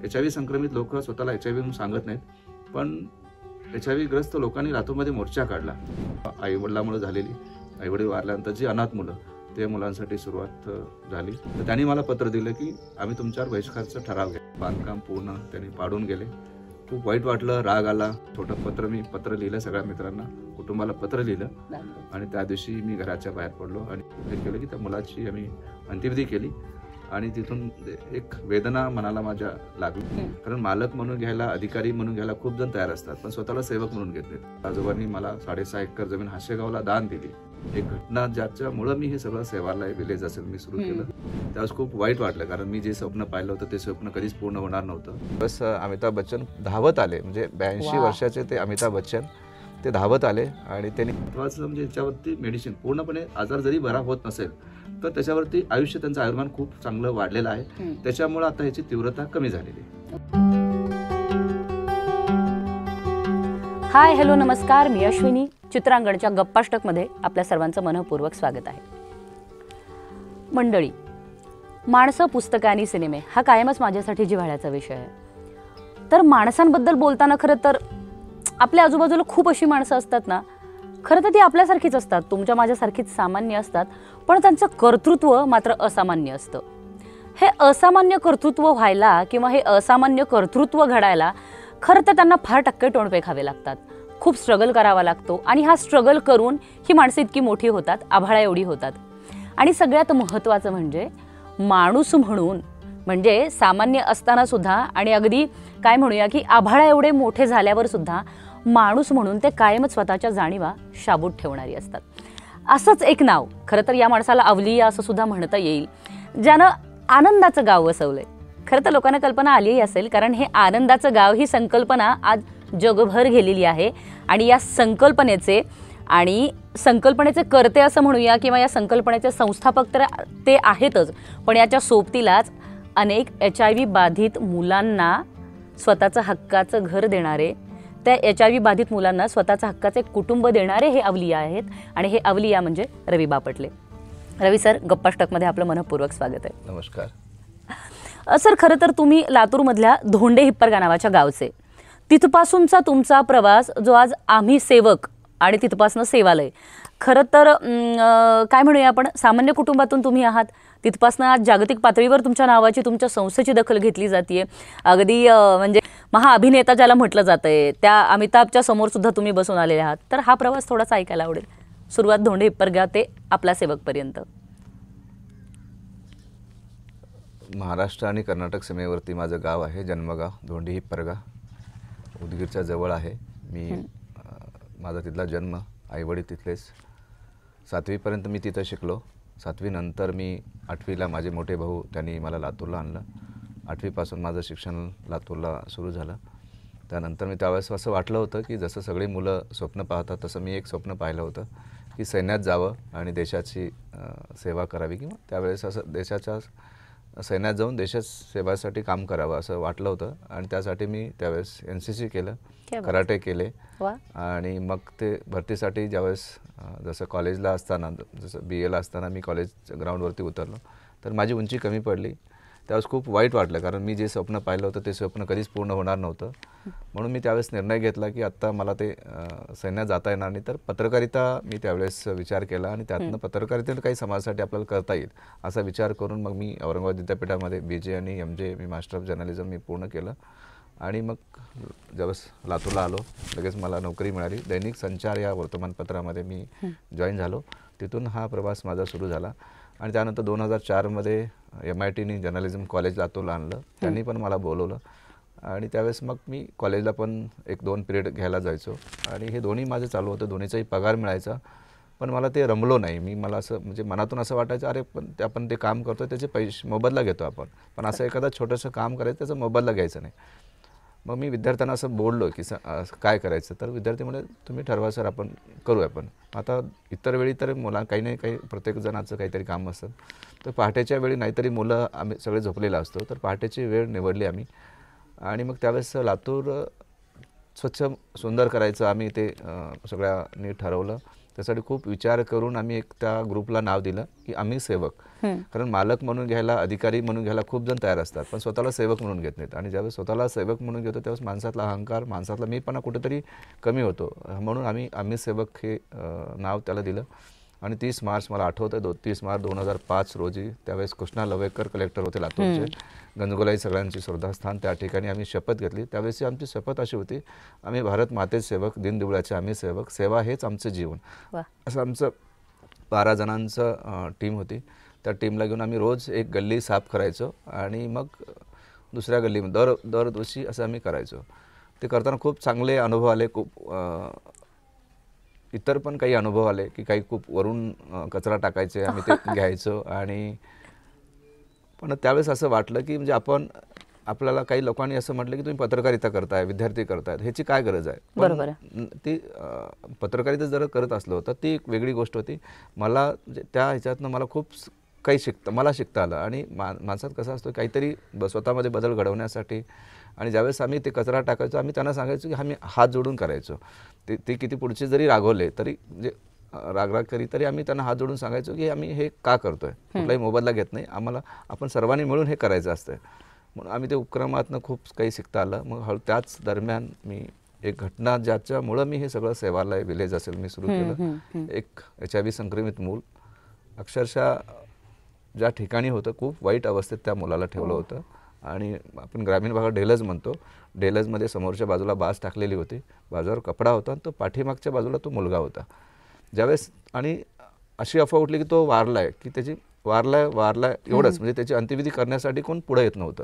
HIV संक्रमित लोक स्वतःला HIV म्हणून सांगत नाहीत, पण HIV ग्रस्त लोकांनी लातूरमध्ये मोर्चा काढला. आईवडिलांमुळे झालेली, आईवडील वारल्यानंतर जी अनाथ मुलं, ते मुलांसाठी सुरुवात झाली. तर त्यांनी मला पत्र दिलं की आम्ही तुमच्यावर बहिष्काराचा ठराव घ्या. बांधकाम पूर्ण त्यांनी पाडून गेले. खूप वाईट वाटलं, राग आला. छोटं पत्र लिहिलं सगळ्या मित्रांना, कुटुंबाला पत्र लिहिलं आणि त्या दिवशी मी घराच्या बाहेर पडलो आणि हे केलं की त्या मुलाची आम्ही अंत्यविधी केली. आणि तिथून एक वेदना मनाला माझ्या लागली, कारण मालक म्हणून घ्यायला, अधिकारी म्हणून घ्यायला खूप जण तयार असतात, पण स्वतःला सेवक म्हणून घेत नाहीत. आजोबांनी मला 6.5 एकर जमीन हाशेगावला दान दिली. एक घटना ज्याच्यामुळे मी हे सगळं सेवालय विलेज असेल मी सुरू केलं, त्यावेळेस खूप वाईट वाटलं, कारण मी जे स्वप्न पाहिलं होतं ते स्वप्न कधीच पूर्ण होणार नव्हतं. बस अमिताभ बच्चन धावत आले, म्हणजे 82 वर्षाचे ते अमिताभ बच्चन ते धावत आले आणि त्यांनी महत्वाचं म्हणजे याच्यावरती मेडिसिन पूर्णपणे आजार जरी बरा होत नसेल तर त्याच्यावरती आयुष्य, त्यांचं आयुर्मान खूप चांगलं वाढलेलं आहे. त्याच्यामुळे आता ह्याची तीव्रता कमी झालेली आहे. हाय, हॅलो, नमस्कार. मी अश्विनी. चित्रांगणच्या गप्पाष्टकमध्ये आपल्या सर्वांचं मनःपूर्वक स्वागत आहे. मंडळी, माणसं, पुस्तकं आणि सिनेमे हा कायमच माझ्यासाठी जिव्हाळ्याचा विषय आहे. तर माणसांबद्दल बोलताना खरं तर आपल्या आजूबाजूला खूप अशी माणसं असतात ना, खरं तर ती आपल्यासारखीच असतात, तुमच्या माझ्यासारखीच सामान्य असतात, पण त्यांचं कर्तृत्व मात्र असामान्य असतं. हे असामान्य कर्तृत्व व्हायला किंवा हे असामान्य कर्तृत्व घडायला खरं तर त्यांना फार टक्के टोणपे खावे लागतात, खूप स्ट्रगल करावा लागतो. आणि हा स्ट्रगल करून ही माणसं इतकी मोठी होतात, आभाळा एवढी होतात. आणि सगळ्यात महत्त्वाचं म्हणजे माणूस म्हणून, म्हणजे सामान्य असताना सुद्धा आणि अगदी काय म्हणूया की आभाळा एवढे मोठे झाल्यावर सुद्धा माणूस म्हणून ते कायमच स्वतःच्या जाणीवा शाबूत ठेवणारी असतात. असंच एक नाव, खरं तर या माणसाला अवलिया असं सुद्धा म्हणता येईल, ज्यानं आनंदाचं गाव वसवलंय. खरं तर लोकांना कल्पना आलीही असेल, कारण हे आनंदाचं गाव ही संकल्पना आज जगभर गेलेली आहे. आणि या संकल्पनेचे करते असं म्हणूया किंवा या संकल्पनेचे संस्थापक तर ते आहेतच, पण याच्या सोबतीलाच अनेक HIV बाधित मुलांना स्वतःचं हक्काचं घर देणारे, त्या HIV बाधित मुलांना स्वतःचं हक्काचे कुटुंब देणारे हे अवलिया आहेत. आणि हे अवलिया म्हणजे रवी बापटले. रवी सर, गप्पाष्टकमध्ये आपलं मनःपूर्वक स्वागत आहे. नमस्कार सर. खरं तर तुम्ही लातूरमधल्या धोंडे हिप्परगा नावाच्या गावचे. तिथपासूनचा तुमचा प्रवास, जो आज आम्ही सेवक आणि तिथपासून सेवालय, खरं तर काय म्हणूया आपण, सामान्य कुटुंबातून तुम्ही आहात. तिथपासून आज जागतिक पातळीवर तुमच्या नावाची, तुमच्या संस्थेची दखल घेतली जाते. अगदी म्हणजे महाअभिनेता ज्याला म्हटलं जातंय, त्या अमिताभच्या समोर सुद्धा तुम्ही बसून आलेले आहात. तर हा प्रवास थोडासा ऐकायला आवडेल. सुरुवात धोंडे हिप्परगा ते आपला सेवकपर्यंत. महाराष्ट्र आणि कर्नाटक सीमेवरती माझं गाव आहे, जन्मगाव धोंडे हिप्परगा, उदगीरच्या जवळ आहे. माझा तिथला जन्म, आईवडील तिथलेच. 7वीपर्यंत मी तिथं शिकलो. 7वी नंतर मी 8वीला माझे मोठे भाऊ त्यांनी मला लातूरला आणलं. 8वीपासून माझं शिक्षण लातूरला सुरू झालं. त्यानंतर मी त्यावेळेस असं वाटलं होतं की जसं सगळी मुलं स्वप्न पाहतात तसं मी एक स्वप्न पाहिलं होतं की सैन्यात जावं आणि देशाची सेवा करावी, किंवा त्यावेळेस असं देशाच्या सैन्यात जाऊन देशात सेवासाठी काम करावं असं वाटलं होतं. आणि त्यासाठी मी त्यावेळेस NCC केलं, कराटे केले. आणि मग ते भरतीसाठी ज्यावेळेस जसं कॉलेजला असताना, जसं BA ला असताना मी कॉलेज ग्राउंडवरती उतरलो तर माझी उंची कमी पडली. त्यावेळेस खूप वाईट वाटलं, कारण मी जे स्वप्न पाहिलं होतं ते स्वप्न कधीच पूर्ण होणार नव्हतं. म्हणून मी त्यावेळेस निर्णय घेतला की आत्ता मला ते सैन्यात जाता येणार नाही, तर पत्रकारिता मी त्यावेळेस विचार केला आणि त्यातनं पत्रकारितेत काही समाजासाठी आपल्याला करता येईल असा विचार करून मग मी औरंगाबाद विद्यापीठामध्ये BJ आणि MJ मी मास्टर ऑफ जर्नलिझम मी पूर्ण केलं. आणि मग ज्यावेळेस लातूरला आलो लगेच मला नोकरी मिळाली. दैनिक संचार या वर्तमानपत्रामध्ये मी जॉईन झालो. तिथून हा प्रवास माझा सुरू झाला. आणि त्यानंतर 2004मध्ये MITनी जर्नलिझम कॉलेज लातूरला आणलं. त्यांनी पण मला बोलवलं आणि त्यावेळेस मग मी कॉलेजला पण 1-2 पिरियड घ्यायला जायचो. आणि हे दोन्ही माझं चालू होतं. दोन्हीचाही पगार मिळायचा, पण मला ते रमलो नाही. मला असं म्हणजे मनातून असं वाटायचं, अरे पण आपण ते काम करतो त्याचे पैसे मोबदला घेतो आपण, पण असं एखादं छोटंसं काम करायचं त्याचा मोबदला घ्यायचा नाही. मग मी विद्यार्थ्यांना असं बोललो की काय करायचं, तर विद्यार्थी म्हणे तुम्ही ठरवा सर, आपण करूया. पण आता इतर वेळी तर मुला काही नाही काही प्रत्येकजणाचं काहीतरी काम असतं, तर पहाटेच्या वेळी नाहीतरी मुलं आम्ही सगळे झोपलेला असतो, तर पहाटेची वेळ निवडली आम्ही. आणि मग त्यावेळेस लातूर स्वच्छ सुंदर करायचं आम्ही ते सगळ्यांनी ठरवलं. त्यासाठी खूप विचार करून आम्ही एक त्या ग्रुपला नाव दिलं की आम्ही सेवक. कारण मालक म्हणून घ्यायला, अधिकारी म्हणून घ्यायला खूप जण तयार असतात, पण स्वतःला सेवक म्हणून घेत नाहीत. आणि ज्यावेळेस स्वतःला सेवक म्हणून घेतो त्यावेळेस माणसातला अहंकार, माणसातला मीपणा कुठेतरी कमी होतो. म्हणून आम्ही सेवक हे नाव त्याला दिलं. आणि 30 मार्च मला आठवतं आहे, 30 मार्च 2005 रोजी, त्यावेळेस कृष्णा लवेकर कलेक्टर होते लातूरचे. गंजगोलाई सगळ्यांची श्रद्धास्थान, त्या ठिकाणी आम्ही शपथ घेतली. त्यावेळेस आमची शपथ अशी होती, आम्ही भारत मातेचे सेवक, दीनदुबळ्याचे आम्ही सेवक, सेवा हेच आमचं जीवन. असं आमचं 12 जणांचं टीम होती. त्या टीमला घेऊन आम्ही रोज एक गल्ली साफ करायचो आणि मग दुसऱ्या गल्लीमध्ये दर दिवशी असं आम्ही करायचो. ते करताना खूप चांगले अनुभव आले. खूप इतर पण काही अनुभव आले की काही खूप वरून कचरा टाकायचे, आम्ही ते घ्यायचो. आणि पण त्यावेळेस असं वाटलं की म्हणजे आपल्याला काही लोकांनी असं म्हटलं की तुम्ही पत्रकारिता करताय, विद्यार्थी करतायत, ह्याची काय गरज आहे. बरोबर. ती पत्रकारिता जर करत असलो तर ती एक वेगळी गोष्ट होती. मला त्या ह्याच्यातनं मला खूप काही मला शिकता आलं. आणि माणसात कसं असतो, काहीतरी स्वतःमध्ये बदल घडवण्यासाठी. आणि ज्यावेळेस आम्ही ते कचरा टाकायचो, आम्ही त्यांना सांगायचो की आम्ही हात जोडून करायचो. ते किती पुढचे जरी रागवले तरी, म्हणजे राग करी तरी आम्ही त्यांना हात जोडून सांगायचो की आम्ही हे का करतोय, कुठलाही मोबदला घेत नाही, आपण सर्वांनी मिळून हे करायचं असतं. म्हणून आम्ही ते उपक्रमातनं खूप काही शिकता आलं. मग त्याच दरम्यान मी एक घटना ज्याच्यामुळं मी हे सगळं सेवालय विलेज असेल मी सुरू केलं. एक HIV संक्रमित मूल अक्षरशः ज्या ठिकाणी होतं, खूप वाईट अवस्थेत त्या मुलाला ठेवलं होतं. आणि आपण ग्रामीण भागात डेलज म्हणतो, डेलजमध्ये समोरच्या बाजूला बाज टाकलेली होती, बाजूवर कपडा होता आणि तो पाठीमागच्या बाजूला तो मुलगा होता. ज्यावेळेस आणि अशी अफवा उठली की तो वारलाय, की त्याची वारलाय एवढंच, म्हणजे त्याची अंत्यविधी करण्यासाठी कोण पुढे येत नव्हतं.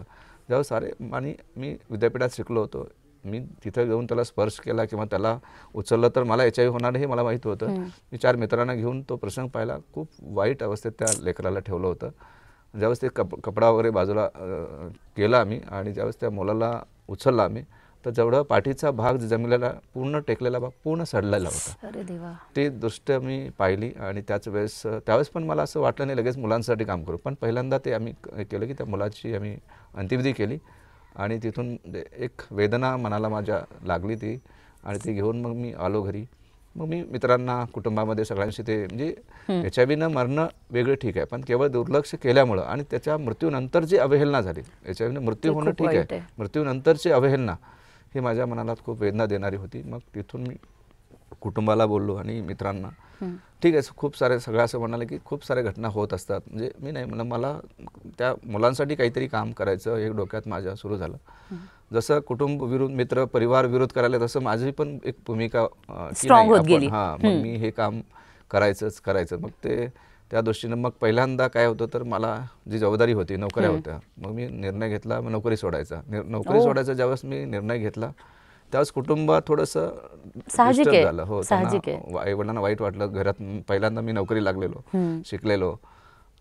ज्यावेळेस आणि मी विद्यापीठात शिकलो होतो, मी तिथं जाऊन त्याला स्पर्श केला किंवा त्याला उचललं तर मला HIV होणार हे मला माहीत होतं. मी 4 मित्रांना घेऊन तो प्रसंग पाहिला. खूप वाईट अवस्थेत त्या लेकराला ठेवलं होतं. ज्यावेळेस ते कपडा वगैरे बाजूला केला आम्ही आणि ज्यावेळेस त्या मुलाला उचलला आम्ही, तर जेवढा पाठीचा भाग जमिलेला, पूर्ण टेकलेला भाग पूर्ण सडलेला होता. अरे देवा. ती दृष्ट मी पाहिली. आणि त्यावेळेस पण मला असं वाटलं नाही लगेच मुलांसाठी काम करू, पण पहिल्यांदा ते आम्ही केलं की त्या मुलाची आम्ही अंत्यविधी केली. आणि तिथून एक वेदना मनाला माझ्या लागली ती. आणि ती घेऊन मग मी आलो घरी. मग मी मित्रांना, कुटुंबामध्ये सगळ्यांशी ते, म्हणजे HIV मरणं वेगळं ठीक आहे, पण केवळ दुर्लक्ष केल्यामुळं आणि त्याच्या मृत्यूनंतर जी अवहेलना झाली, HIV मृत्यू होणं ठीक आहे, मृत्यूनंतरची अवहेलना ही माझ्या मनाला खूप वेदना देणारी होती. मग तिथून मी कुटुंबाला बोललो आणि मित्रांना, ठीक आहे, खूप सारे सगळं असं म्हणाले की खूप साऱ्या घटना होत असतात, म्हणजे मी नाही म्हणलं, मला त्या मुलांसाठी काहीतरी काम करायचं हे डोक्यात माझ्या सुरू झालं. जसं कुटुंब विरोध, मित्र, परिवार विरोध करायला, तसं माझी पण एक भूमिका स्ट्रॉंग होत गेली. मग मी हे काम करायचं. मग त्या दृष्टीनं मग पहिल्यांदा काय होतं, तर मला जी जबाबदारी होती, नोकऱ्या होत्या, मग मी निर्णय घेतला, मग नोकरी सोडायचा. ज्यावेळेस मी निर्णय घेतला त्यावेळेस कुटुंब थोडंसं डिस्टर्ब झालं. हो, आईवडिलांना वाईट वाटलं. घरात पहिल्यांदा मी नोकरी लागलेलो, शिकलेलो,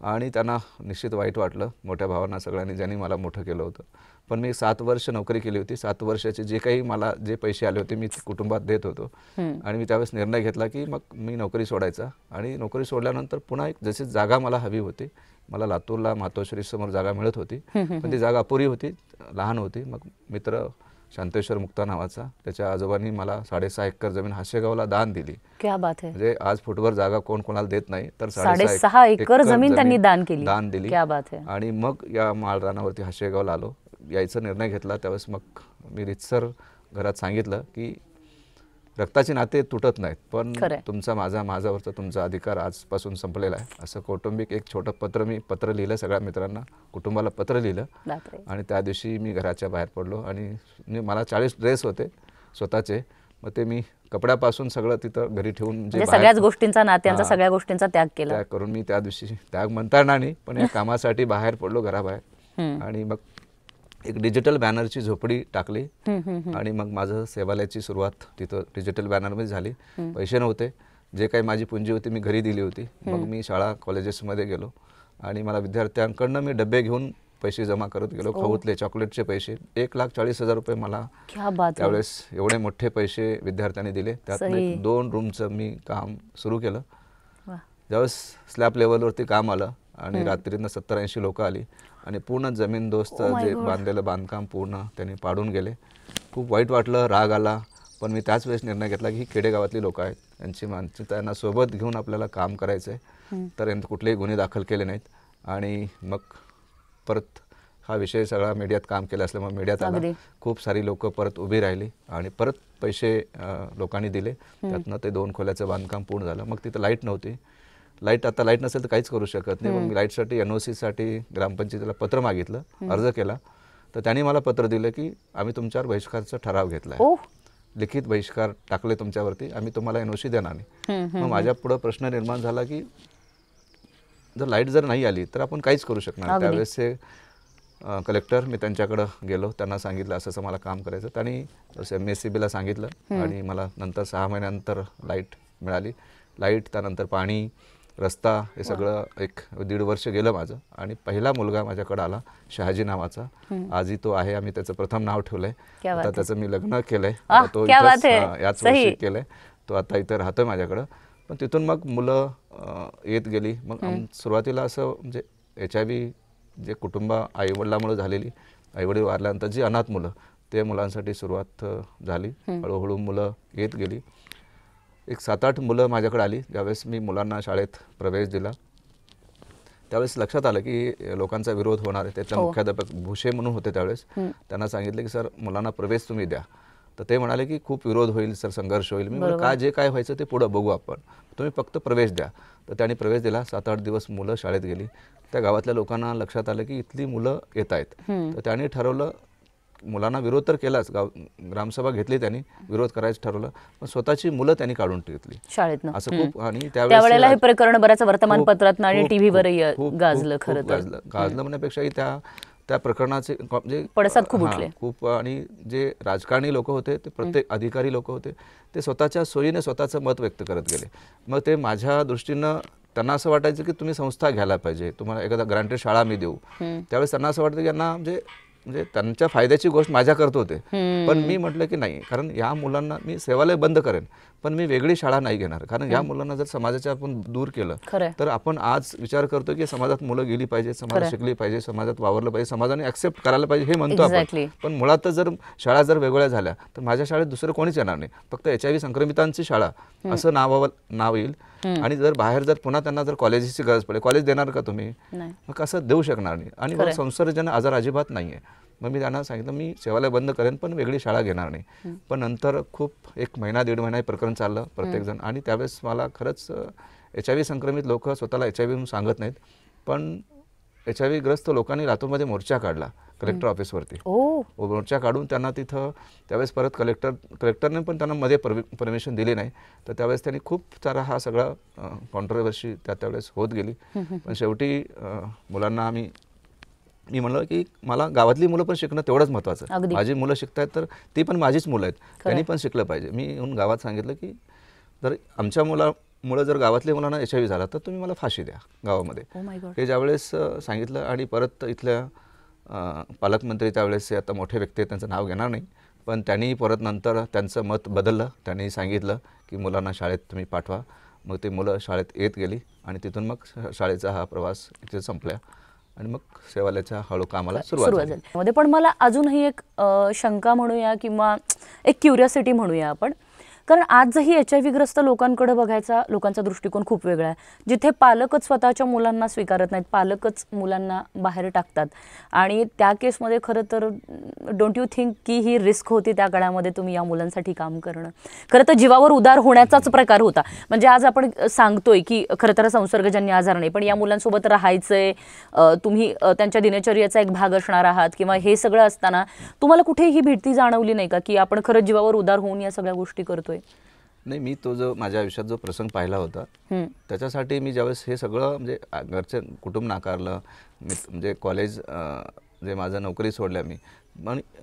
आणि त्यांना निश्चित वाईट वाटलं. मोठ्या भावांना, सगळ्यांनी, ज्यांनी मला मोठं केलं होतं. पण मी 7 वर्ष नोकरी केली होती. 7 वर्षाचे जे काही मला जे पैसे आले होते मी कुटुंबात देत होतो. आणि मी त्यावेळेस निर्णय घेतला की मग मी नोकरी सोडायचा. आणि नोकरी सोडल्यानंतर पुन्हा एक जशी जागा मला हवी होती, मला लातूरला मातोश्री समोर जागा मिळत होती, पण ती जागा अपुरी होती, लहान होती. मग मित्र शांतेश्वर मुक्ता नावाचा, त्याच्या आजोबांनी मला 6.5 एकर जमीन हाशेगावला दान दिली. क्या बात है. म्हणजे आज फुटवर जागा कोण कोणाला देत नाही, तर 6.5 एकर जमीन त्यांनी दान दिली. क्या बात है. आणि मग या माळरानावरती हाशेगावला आलो, यायचा निर्णय घेतला. त्यावेळेस मग मी रितसर घरात सांगितलं की रक्ताचे नाते तुटत नाहीत, पण तुमचा माझ्यावरचा तुमचा अधिकार आजपासून संपलेला आहे. असं कौटुंबिक एक छोटं मी पत्र लिहिलं, सगळ्या मित्रांना, कुटुंबाला पत्र लिहिलं. आणि त्या दिवशी मी घराच्या बाहेर पडलो. आणि मला 40 ड्रेस होते स्वतःचे, मग ते मी कपड्यापासून सगळं तिथं घरी ठेवून, सगळ्याच गोष्टींचा, नात्यांचा, सगळ्या गोष्टींचा त्याग केला. त्याग करून मी त्या दिवशी, त्याग म्हणता येणार नाही, पण या कामासाठी बाहेर पडलो, घराबाहेर. आणि मग एक डिजिटल बॅनरची झोपडी टाकली. आणि मग माझं सेवालयाची सुरुवात तिथं डिजिटल बॅनरमध्ये झाली. पैसे नव्हते, जे काही माझी पुंजी होती मी घरी दिली होती. मग मी शाळा कॉलेजेसमध्ये गेलो आणि मला विद्यार्थ्यांकडनं मी डबे घेऊन पैसे जमा करत गेलो, खाऊतले, चॉकलेटचे पैसे. 1,40,000 रुपये मला त्यावेळेस एवढे मोठे पैसे विद्यार्थ्यांनी दिले. त्यात 2 रूमचं मी काम सुरू केलं. ज्यावेळेस स्लॅब लेवलवरती काम आलं आणि रात्रीनं 70-80 लोक आली आणि पूर्ण जमीनदोस्त जे बांधलेलं बांधकाम पूर्ण त्यांनी पाडून गेले. खूप वाईट वाटलं, राग आला, पण मी त्याच वेळेस निर्णय घेतला की ही खेडेगावातली लोक आहेत, यांची मानसिकता त्यांना सोबत घेऊन आपल्याला काम करायचं आहे. तर यांनी कुठलेही गुन्हे दाखल केले नाहीत आणि मग परत हा विषय सगळा मीडियात काम केलं असल्यामुळे मीडियात आला. खूप सारी लोक परत उभी राहिली आणि परत पैसे लोकांनी दिले. त्यातनं ते 2 खोल्याचं बांधकाम पूर्ण झालं. मग तिथं लाईट नव्हती. आता लाईट नसेल तर काहीच करू शकत नाही. मग मी लाईटसाठी NOC साठी ग्रामपंचायतीला पत्र मागितलं, अर्ज केला. तर त्यांनी मला पत्र दिलं की आम्ही तुमच्यावर बहिष्काराचा ठराव घेतला आहे, लिखित बहिष्कार टाकले तुमच्यावरती, आम्ही तुम्हाला NOC देणार नाही. मग माझ्या पुढं प्रश्न निर्माण झाला की जर लाईट जर नाही आली तर आपण काहीच करू शकणार. त्यावेळेस हे कलेक्टर, मी त्यांच्याकडं गेलो, त्यांना सांगितलं असं मला काम करायचं. त्यांनी MSCBला सांगितलं आणि मला नंतर 6 महिन्यानंतर लाईट मिळाली. लाईट, त्यानंतर पाणी, रस्ता, हे सगळं 1-1.5 वर्ष गेलं माझं. आणि पहिला मुलगा माझ्याकडे आला, शहाजी नावाचा. आजही तो आहे. आम्ही त्याचं प्रथम नाव ठेवलंय. आता त्याचं मी लग्न केलंय. तो याच वर्षी केलंय. तो आता इथं राहतोय माझ्याकडं. पण तिथून मग मुलं येत गेली. मग सुरुवातीला असं म्हणजे HIV जे कुटुंब आईवडिलामुळे झालेली, आईवडील वारल्यानंतर जी अनाथ मुलं, ते मुलांसाठी सुरुवात झाली. हळूहळू मुलं येत गेली. 7-8 मुलं माझ्याकडे आली. ज्यावेळेस मी मुलांना शाळेत प्रवेश दिला त्यावेळेस लक्षात आलं की लोकांचा विरोध होणार आहे. त्यातल्या मुख्याध्यापक भुसे म्हणून होते त्यावेळेस. त्यांना सांगितलं की सर मुलांना प्रवेश तुम्ही द्या. तर ते म्हणाले की खूप विरोध होईल सर, संघर्ष होईल. मी म्हटलं काय जे काय व्हायचं ते पुढं बघू आपण, तुम्ही फक्त प्रवेश द्या. तर त्यांनी प्रवेश दिला. 7-8 दिवस मुलं शाळेत गेली. त्या गावातल्या लोकांना लक्षात आलं की इथली मुलं येत आहेत. तर त्यांनी ठरवलं, मुलांना विरोध तर केलाच, ग्रामसभा घेतली, त्यांनी विरोध करायचं ठरवलं, पण स्वतःची मुलं त्यांनी काढून घेतली शाळेतनं. असं खूप. आणि त्यावेळेला हे प्रकरण बऱ्याच वर्तमानपत्रात आणि टीव्हीवर गाजलं. खरं तर गाजलं म्हणण्यापेक्षाही त्या प्रकरणाचे म्हणजे पडसाद खूप उठले खूप. आणि जे राजकारणी लोक होते, ते प्रत्येक अधिकारी लोक होते, ते स्वतःच्या सोयीने स्वतःचं मत व्यक्त करत गेले. मग ते माझ्या दृष्टीनं त्यांना असं वाटायचं की तुम्ही संस्था घ्यायला पाहिजे, तुम्हाला एखादा ग्रांटेड शाळा मी देऊ. त्यावेळेस त्यांना असं वाटतं की यांना म्हणजे त्यांच्या फायद्याची गोष्ट माझ्या करत होते. पण मी म्हटलं की नाही, कारण या मुलांना मी सेवालय बंद करेन, पण मी वेगळी शाळा नाही घेणार. कारण या मुलांना जर समाजाच्या आपण दूर केलं तर आपण आज विचार करतो की समाजात मुलं गेली पाहिजे, समाजात शिकली पाहिजे, समाजात वावरलं पाहिजे, समाजाने ऍक्सेप्ट करायला पाहिजे हे म्हणतो आपण. पण मुळात जर शाळा जर वेगळ्या झाल्या तर माझ्या शाळेत दुसरं कोणीच येणार नाही, फक्त HIV संक्रमितांची शाळा असं नाव येईल. आणि जर बाहेर जर पुन्हा त्यांना जर कॉलेजची गरज पडेल, कॉलेज देणार का तुम्ही? मग असं देऊ शकणार नाही. आणि संसर्गजन्य आजार अजिबात नाही आहे. मग मी त्यांना सांगितलं मी सेवालय बंद करेन, पण वेगळी शाळा घेणार नाही. पण नंतर खूप 1 महिना 1.5 महिना प्रकरण चाललं प्रत्येकजण. आणि त्यावेळेस मला खरंच HIV संक्रमित लोक स्वतःला HIV म्हणून सांगत नाहीत, पण HIV ग्रस्त लोकांनी लातूरमध्ये मोर्चा काढला कलेक्टर ऑफिसवरती. मोर्चा काढून त्यांना तिथं त्यावेळेस परत कलेक्टरने पण त्यांना मध्ये परमिशन दिली नाही. तर त्यावेळेस त्यांनी खूप सारा हा सगळा कॉन्ट्रोवर्सी त्यावेळेस होत गेली. पण शेवटी मुलांना मी म्हणलं की मला गावातली मुलं पण शिकणं तेवढंच महत्त्वाचं. माझी मुलं शिकतायत तर ती पण माझीच मुलं आहेत, त्यांनी पण शिकलं पाहिजे. मी येऊन गावात सांगितलं की जर आमच्या मुलं जर गावातल्या मुलांना HIV झाला तर तुम्ही मला फाशी द्या गावामध्ये. हे ज्यावेळेस सांगितलं. आणि परत इथल्या पालकमंत्री त्यावेळेस आता मोठे व्यक्ती आहेत, त्यांचं नाव घेणार नाही, पण त्यांनी परत नंतर त्यांचं मत बदललं. त्यांनी सांगितलं की मुलांना शाळेत तुम्ही पाठवा. मग ते मुलं शाळेत येत गेली आणि तिथून मग शाळेचा हा प्रवास इथे संपला आणि मग सेवालयाच्या हळू कामाला सुरुवात झाली. पण मला अजूनही एक शंका म्हणूया किंवा एक क्युरिओसिटी म्हणूया आपण, कारण आजही HIV ग्रस्त लोकांकडे बघायचा लोकांचा दृष्टिकोन खूप वेगळा आहे. जिथे पालकच स्वतःच्या मुलांना स्वीकारत नाहीत, पालकच मुलांना बाहेर टाकतात. आणि त्या केसमध्ये खरं तर डोंट यू थिंक की ही रिस्क होती त्या काळामध्ये तुम्ही या मुलांसाठी काम करणं? खरं तर जीवावर उदार होण्याचाच प्रकार होता. म्हणजे आज आपण सांगतोय की खरं तर संसर्गजन्य आजार नाही, पण या मुलांसोबत राहायचंय, तुम्ही त्यांच्या दिनचर्येचा एक भाग असणार आहात, किंवा हे सगळं असताना तुम्हाला कुठे ही भीती जाणवली नाही का की आपण खरंच जीवावर उदार होऊन या सगळ्या गोष्टी करतोय? नाही, मी तो जो माझ्या आयुष्यात जो प्रसंग पाहिला होता त्याच्यासाठी मी ज्यावेळेस हे सगळं म्हणजे घरचे कुटुंब नाकारलं, म्हणजे कॉलेज जे माझं नोकरी सोडल्या मी,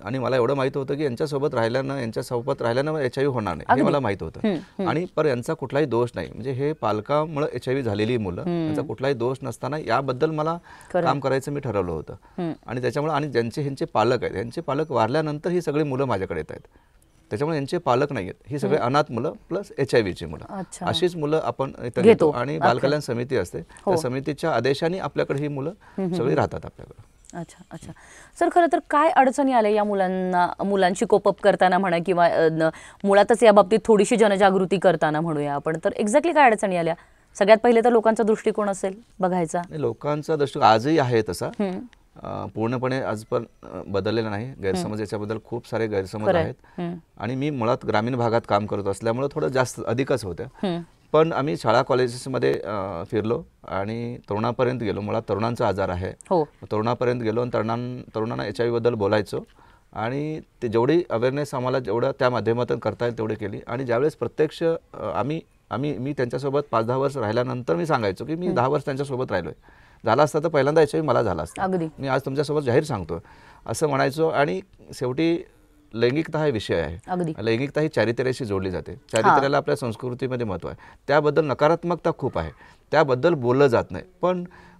आणि मला एवढं माहित होतं की यांच्यासोबत राहिल्यानं HIV होणार नाही हे मला माहित होतं. आणि पर यांचा कुठलाही दोष नाही, म्हणजे हे पालकामुळे HIV झालेली मुलं, यांचा कुठलाही दोष नसताना याबद्दल मला काम करायचं मी ठरवलं होतं. आणि त्याच्यामुळे आणि ह्यांचे पालक आहेत, यांचे पालक वारल्यानंतर ही सगळी मुलं माझ्याकडे येत आहेत. त्याच्यामुळे यांचे पालक नाही आहेत, ही सगळे अनाथ मुलं प्लस HIV मुलं, अशीच मुलं आपण इथं घेतो. आणि बालकल्याण समिती असते, त्या समितीच्या आदेशाने आपल्याकडे ही मुलं सगळी राहतात आपल्याकडे. अच्छा अच्छा. सर खरं तर काय अडचणी आल्या या मुलांशी कोपअप करताना म्हणा किंवा मुळातच या बाबतीत थोडीशी जनजागृती करताना म्हणूया आपण, तर एक्झॅक्टली काय अडचणी आल्या? सगळ्यात पहिले तर लोकांचा दृष्टिकोन असेल बघायचा. लोकांचा दृष्टिकोन आजही आहे तसा, पूर्णपणे आज पण बदललेला नाही. गैरसमज याच्याबद्दल खूप सारे गैरसमज आहेत आणि मी मुळात ग्रामीण भागात काम करत असल्यामुळे थोडं जास्त अधिकच होतं. पण आम्ही शाळा कॉलेजेसमध्ये फिरलो आणि तरुणापर्यंत गेलो. मुळात तरुणांचा आजार आहे, तरुणापर्यंत गेलो आणि तरुणांना HIV बद्दल बोलायचो आणि ते जेवढी अवेअरनेस आम्हाला जेवढं त्या माध्यमातून करता येईल तेवढी केली. आणि ज्यावेळेस प्रत्यक्ष मी त्यांच्यासोबत 5-10 वर्ष राहिल्यानंतर मी सांगायचो की मी 10 वर्ष त्यांच्यासोबत राहिलोय. झाला असता तर पहिल्यांदा HIV मला झाला असता, मी आज तुमच्यासोबत जाहीर सांगतो असं म्हणायचो. आणि शेवटी लैंगिकता हा विषय आहे. लैंगिकता ही चारित्र्याशी जोडली जाते. चारित्र्याला आपल्या संस्कृतीमध्ये महत्त्व आहे. त्याबद्दल नकारात्मकता खूप आहे, त्याबद्दल बोललं जात नाही.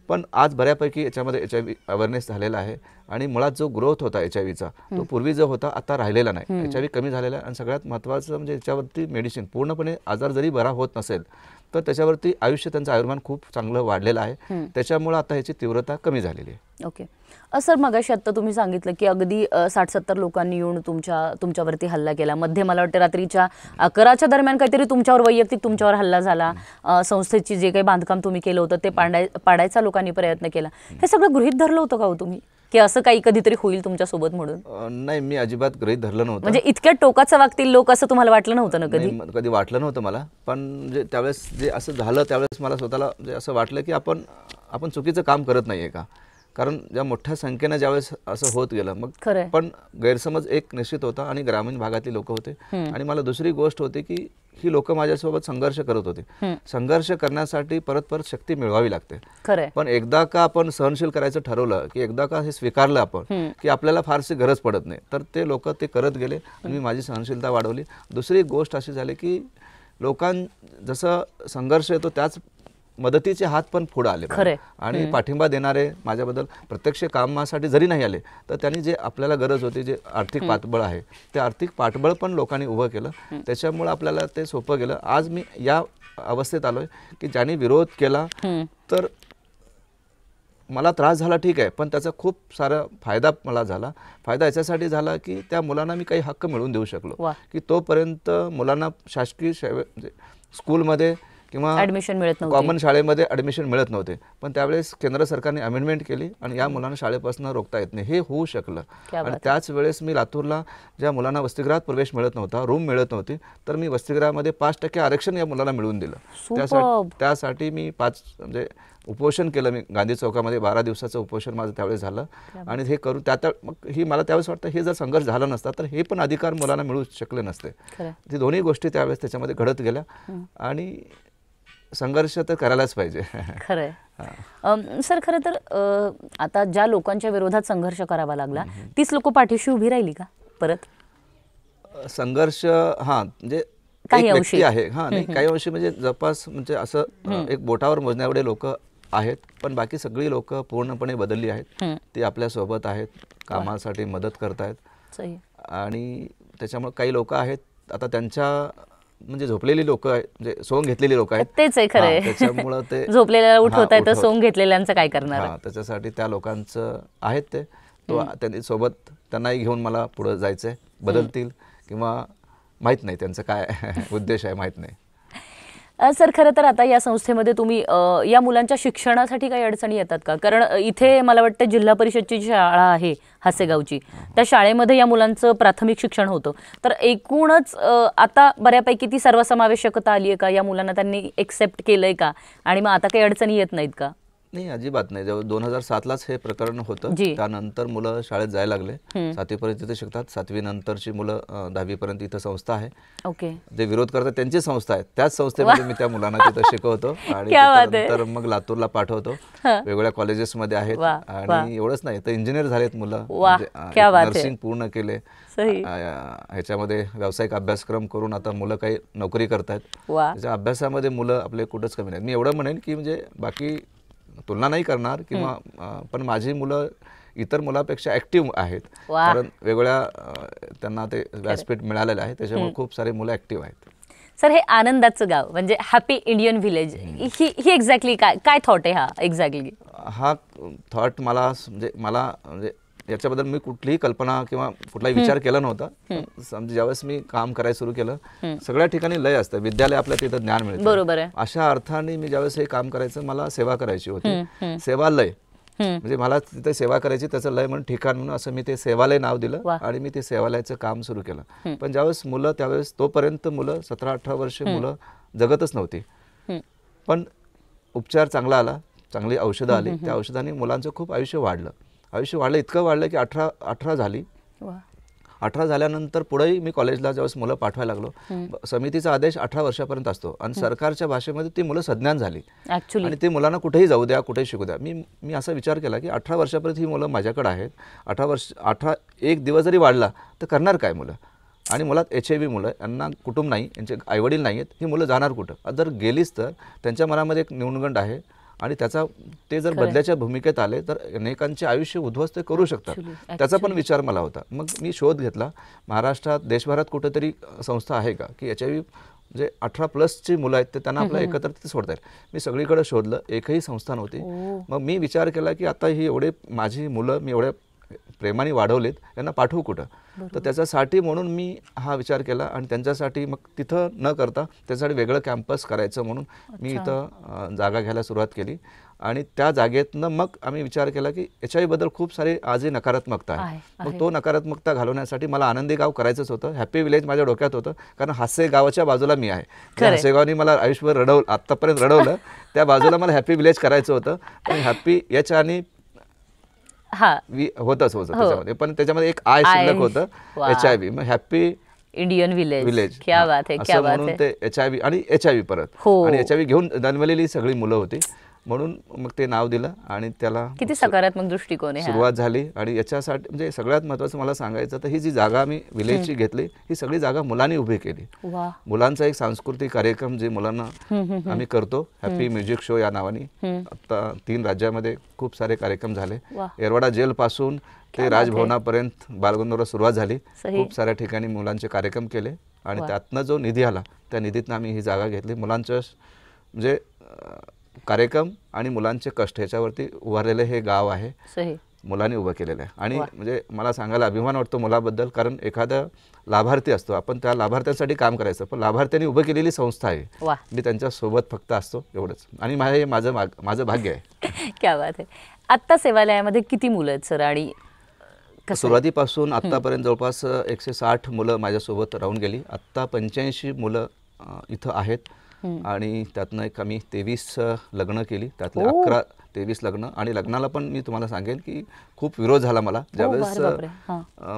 पण आज बऱ्यापैकी याच्यामध्ये HIV अवेअरनेस झालेला आहे आणि मुळात जो ग्रोथ होता HIVचा तो पूर्वी जो होता आता राहिलेला नाही. HIV कमी झालेला आहे आणि सगळ्यात महत्त्वाचं म्हणजे याच्यावरती मेडिसिन, पूर्णपणे आजार जरी बरा होत नसेल तर त्याच्यावरती आयुष्य, त्यांचं आयुर्मान खूप चांगलं वाढलेलं आहे. त्याच्यामुळे आता ह्याची तीव्रता कमी झालेली आहे. ओके. सर मगाशी आत्ता तुम्ही सांगितलं की अगदी 60-70 लोकांनी येऊन तुमच्यावरती हल्ला केला. मध्ये मला वाटतं रात्रीच्या 11च्या दरम्यान काहीतरी तुमच्यावर वैयक्तिक तुमच्यावर हल्ला झाला. संस्थेची जे काही बांधकाम तुम्ही केलं होतं ते पाडायचा लोकांनी प्रयत्न केला. हे सगळं गृहीत धरलं होतं का हो तुम्ही, की असं काही कधीतरी होईल तुमच्यासोबत म्हणून? नाही, मी अजिबात गृहीत धरलं नव्हतं. म्हणजे इतक्या टोकाचं वागतील लोक असं तुम्हाला वाटलं नव्हतं ना कधी? कधी वाटलं नव्हतं मला. पण म्हणजे त्यावेळेस जे असं झालं त्यावेळेस मला स्वतःला म्हणजे असं वाटलं की आपण चुकीचं काम करत नाहीये का. कारण ज्या मोठ्या संख्येने ज्यावेळेस असं होत गेलं मग पण गैरसमज एक निश्चित होता आणि ग्रामीण भागातली लोक होते. आणि मला दुसरी गोष्ट होती की ही लोक माझ्यासोबत संघर्ष करत होते. संघर्ष करण्यासाठी परत शक्ती मिळवावी लागते. पण एकदा का आपण सहनशील करायचं ठरवलं, की एकदा का हे स्वीकारलं आपण की आपल्याला फारशी गरज पडत नाही, तर ते लोक ते करत गेले आणि मी माझी सहनशीलता वाढवली. दुसरी गोष्ट अशी झाली की जसं संघर्ष येतो त्याच मदतीचे हात पण पुढे आले आणि पाठिंबा देणारे माझ्याबद्दल प्रत्यक्ष कामासाठी जरी नाही आले तर त्यांनी जे आपल्याला गरज होती, जे आर्थिक पाठबळ आहे ते आर्थिक पाठबळ पण लोकांनी उभं केलं. त्याच्यामुळे आपल्याला ते सोपं गेलं. आज मी या अवस्थेत आलोय की ज्यांनी विरोध केला तर मला त्रास झाला, ठीक आहे, पण त्याचा खूप सारा फायदा मला झाला. फायदा याच्यासाठी झाला की त्या मुलांना मी काही हक्क मिळवून देऊ शकलो. की तोपर्यंत मुलांना शासकीय स्कूलमध्ये किंवा ॲडमिशन मिळत नव्हते, कॉमन शाळेमध्ये ॲडमिशन मिळत नव्हते. पण त्यावेळेस केंद्र सरकारने अमेंडमेंट केली आणि या मुलांना शाळेपासून रोखता येत नाही, हे होऊ शकलं. आणि त्याच वेळेस मी लातूरला ज्या मुलांना वसतिगृहात प्रवेश मिळत नव्हता, रूम मिळत नव्हती, तर मी वसतिगृहामध्ये 5% आरक्षण या मुलांना मिळवून दिलं. त्यासाठी मी म्हणजे उपोषण केलं. मी गांधी चौकामध्ये 12 दिवसाचं उपोषण माझं त्यावेळेस झालं. आणि हे करून मग ही मला त्यावेळेस वाटतं हे जर संघर्ष झाला नसता तर हे पण अधिकार मुलांना मिळू शकले नसते. ती दोन्ही गोष्टी त्यावेळेस त्याच्यामध्ये घडत गेल्या आणि संघर्ष तर करायलाच पाहिजे. खरंय. सर खरं तर आता ज्या लोकांच्या विरोधात संघर्ष करावा लागला तीच लोक पाठीशी उभी राहिली का परत? संघर्ष म्हणजे काही अंशी आहे, नाही काही अंशी म्हणजे जपास म्हणजे असं एक बोटावर मोजण्याएवढे लोक आहेत. पण बाकी सगळी लोक पूर्णपणे बदलली आहेत. ती आपल्या सोबत आहेत, कामासाठी मदत करतायत. आणि त्याच्यामुळे काही लोक आहेत आता त्यांच्या म्हणजे झोपलेली लोक आहेत, म्हणजे सोंग घेतलेली लोक आहेत. तेच आहे खरं. त्याच्यामुळे ते झोपलेल्याला उठवताय तर सोंग घेतलेल्यांचं काय करणार? त्याच्यासाठी त्या लोकांचं आहेत ते त्यांनी सोबत त्यांनाही घेऊन मला पुढे जायचंय. बदलतील किंवा माहित नाही त्यांचं काय उद्देश आहे, माहित नाही. सर खरं तर आता या संस्थेमध्ये तुम्ही या मुलांच्या शिक्षणासाठी काही अडचणी येतात का? कारण इथे मला वाटतं जिल्हा परिषदची जी शाळा आहे हासेगावची, त्या शाळेमध्ये या मुलांचं प्राथमिक शिक्षण होतं. तर एकूणच आता बऱ्यापैकी ती सर्वसमावेशकता आली आहे का? या मुलांना त्यांनी एक्सेप्ट केलंय का? आणि मग आता काही अडचणी येत नाहीत का? नाही, अजिबात नाही. जेव्हा 2007लाच हे प्रकरण होतं त्यानंतर मुलं शाळेत जायला लागले. 7वी पर्यंत इथे शिकतात. 7वी नंतरची मुलं 10वी पर्यंत इथं संस्था आहे. जे विरोध करतात त्यांची संस्था आहे, त्याच संस्थेमध्ये मी त्या मुलांना तिथं शिकवतो आणि त्यानंतर मग लातूरला पाठवतो. वेगवेगळ्या कॉलेजेसमध्ये आहेत. आणि एवढंच नाही तर इंजिनियर झालेत मुलं, नर्सिंग पूर्ण केले, ह्याच्यामध्ये व्यावसायिक अभ्यासक्रम करून आता मुलं काही नोकरी करतायत. त्याच्या अभ्यासामध्ये मुलं आपले कुठंच कमी नाहीत. मी एवढं म्हणेन की म्हणजे बाकी तुलना नाही करणार किंवा पण माझी मुलं इतर मुलापेक्षा ऍक्टिव्ह आहेत. कारण वेगवेगळ्या त्यांना ते व्यासपीठ मिळालेलं आहे, त्याच्यामुळे खूप सारे मुलं ऍक्टिव्ह आहेत. सर हे आनंदाचं गाव म्हणजे हॅपी इंडियन व्हिलेज ही एक्झॅक्टली काय थॉट आहे हा एक्झॅक्टली? हा थॉट मला याच्याबद्दल मी कुठलीही कल्पना किंवा कुठलाही विचार केला नव्हता. समजा ज्यावेळेस मी काम करायला सुरू केलं, सगळ्या ठिकाणी लय असतं, विद्यालय आपल्या तिथं ज्ञान मिळतं. बरोबर आहे. अशा अर्थाने मी ज्यावेळेस हे काम करायचं, मला सेवा करायची होती. सेवालय म्हणजे मला तिथे सेवा करायची, त्याचं लय म्हणून ठिकाण म्हणून असं मी ते सेवालय नाव दिलं आणि मी ते सेवालयाचं काम सुरू केलं. पण ज्यावेळेस मुलं, त्यावेळेस तोपर्यंत मुलं 17-18 वर्षे मुलं जगतच नव्हती. पण उपचार चांगला आला, चांगली औषधं आली, त्या औषधांनी मुलांचं खूप आयुष्य वाढलं. इतकं वाढलं की 18 झाली. 18 झाल्यानंतर पुढेही मी कॉलेजला ज्यावेळेस मुलं पाठवायला लागलो, समितीचा आदेश 18 वर्षापर्यंत असतो आणि सरकारच्या भाषेमध्ये ती मुलं सज्ञान झाली आणि ते मुलांना कुठेही जाऊ द्या, कुठेही शिकू द्या. मी असा विचार केला की 18 वर्षापर्यंत ही मुलं माझ्याकडे आहेत. 18 एक दिवस जरी वाढला तर करणार काय मुलं? आणि मुलात HIV मुलं, यांना कुटुंब नाही, यांचे आईवडील नाही आहेत, ही मुलं जाणार कुठं? जर गेलीच तर त्यांच्या मनामध्ये एक न्यूनगंड आहे आणि ते जर बदल्याच्या भूमिकेत आले तर अनेकांचे आयुष्य उद्ध्वस्त करू शकतात. त्याचा पण विचार मला होता. मग मी शोध घेतला, महाराष्ट्रात, देशभरात कुठेतरी संस्था आहे का की HIV म्हणजे 18+ मुलं आहेत, ते त्यांना आपल्या एकत्र तिथे सोडता येईल. मी सगळीकडे शोधलं, एकही संस्था नव्हती. मग मी विचार केला की आता ही माझी मुलं मी एवढ्या प्रेमाने वाढवलेत, यांना पाठवू कुठं? तर त्याच्यासाठी म्हणून मी हा विचार केला आणि त्यांच्यासाठी मग तिथं न करता त्याच्यासाठी वेगळं कॅम्पस करायचं म्हणून मी इथं जागा घ्यायला सुरुवात केली. आणि त्या जागेतनं मग आम्ही विचार केला की HIV बद्दल खूप सारी आजही नकारात्मकता आहे. मग तो नकारात्मकता घालवण्यासाठी मला आनंदी गाव करायचंच होतं. हॅपी विलेज माझ्या डोक्यात होतं, कारण हास्य गावाच्या बाजूला मी आहे. हास्यगावनी मला आयुष्यभर आत्तापर्यंत रडवलं, त्या बाजूला मला हॅपी विलेज करायचं होतं. पण हॅपी याच्या आणि होतच त्याच्यामध्ये, पण त्याच्यामध्ये एक आय शिल्लक होतं, HIV. मग हॅपी इंडियन व्हिलेज. क्या बात है, क्या बात है. ते HIV आणि HIV परत आणि HIV घेऊन जन्मलेली सगळी मुलं होती, म्हणून मग ते नाव दिलं आणि त्याला किती सकारात्मक दृष्टिकोन आहे. सुरुवात झाली. आणि याच्यासाठी म्हणजे सगळ्यात महत्त्वाचं मला सांगायचं तर ही जी जागा आम्ही विलेजची घेतली, ही सगळी जागा मुलांनी उभी केली. मुलांचा एक सांस्कृतिक कार्यक्रम जे मुलांना आम्ही करतो, हॅपी म्युझिक शो या नावाने. आता 3 राज्यामध्ये खूप सारे कार्यक्रम झाले. येरवाडा जेल पासून ते राजभवनापर्यंत बालगंधर्व सुरुवात झाली. खूप साऱ्या ठिकाणी मुलांचे कार्यक्रम केले आणि त्यातनं जो निधी आला, त्या निधीतनं आम्ही ही जागा घेतली. मुलांचं म्हणजे कार्यक्रम आणि मुलांचे कष्ट याच्यावरती उभारलेलं हे गाव आहे, मुलांनी उभं केलेलं आहे. आणि म्हणजे मला सांगायला अभिमान वाटतो मुलाबद्दल, कारण एखादा लाभार्थी असतो, आपण त्या लाभार्थ्यांसाठी काम करायचं, पण लाभार्थ्यांनी उभं केलेली संस्था आहे, मी त्यांच्या सोबत फक्त असतो, एवढंच. आणि माझं भाग्य आहे. क्या बात आहे. आत्ता सेवालयामध्ये किती मुलं आहेत सर? आणि सुरुवातीपासून आत्तापर्यंत जवळपास 160 मुलं माझ्यासोबत राहून गेली. आत्ता 85 मुलं इथं आहेत आणि त्यातनं एक आम्ही 23 लग्न केली, त्यातले 23 लग्न. आणि लग्नाला पण मी तुम्हाला सांगेन की खूप विरोध झाला मला, ज्यावेळेस